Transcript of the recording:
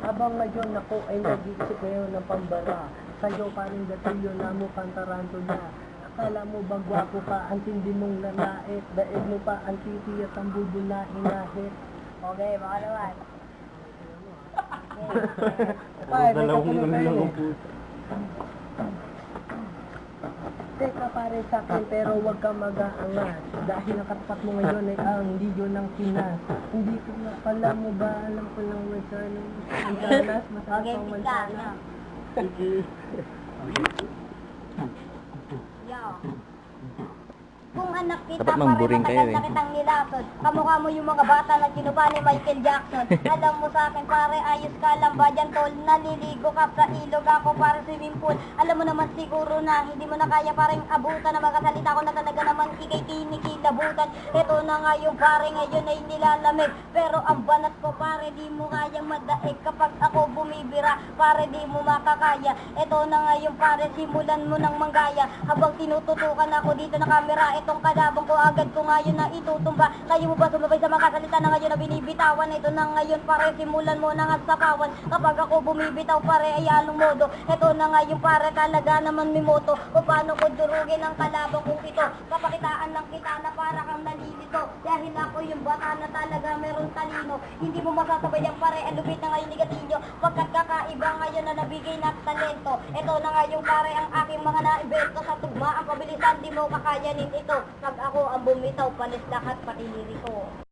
Habang ngayon ako ay nag-iisip ngayon ng pambara. Sa'yo paring gatilyo na mukhang tarantula. Akala mo ba gwapo ka, ang tindi mong lalait. Daig mo pa ang titi at ang budol na inahit. Okay, baka naman. Teka pare sa akin pero huwag kang mag-aangas. Dahil nakatapat mo ngayon ay ang liyo ng Pinas. Hindi ko na pala mo ba alam ko lang mansanas. Mansanas, masarap Okay, ang pizza. mansanas. Yo. Kung anak kita, Dapat mamburing pare kayo, matagal na eh. kitang nilason. Kamukha mo yung mga bata na kinupa ni Michael Jackson. Alam mo sa akin, pare, ayos ka lang ba dyan, tol? Naliligo ka sa ilog, ako pare swimming pool. Alam mo naman siguro na hindi mo na kaya parang abutan na magkasalita ko na talaga naman ikay kinikilabutan. Ito na nga yung pare ngayon ay nilalamig. Pero ang banat ko, pare, di mo kayang madaig. Kapag ako bumibira, pare, di mo makakaya. Ito na nga yung pare, simulan mo ng manggaya. Habang tinututukan ako dito na camera, itong kalabang ko agad ko ngayon na itutumba. Kayo mo ba sumabay sa mga salita na ngayon na binibitawan? Ito na ngayon pare, simulan mo ng sapawan. Kapag ako bumibitaw pare ay anong modo? Ito na ngayon pare, talaga naman may moto. O paano ko durugin ang kalabang kong ito? Papakitaan lang kita na para kang nalilito. Dahil ako yung bata na talaga meron talino. Hindi mo masasabay ang pare, ang lupit na ngayon ni Gatillo. Pagkat kakaiba ngayon na nabigay na talento. Ito na ngayon pare, ang aking mga naibento sa tugma. Ang pabilisan di mo kakayanin ito. Pag ako ang bumitaw, palis lahat pati liriko.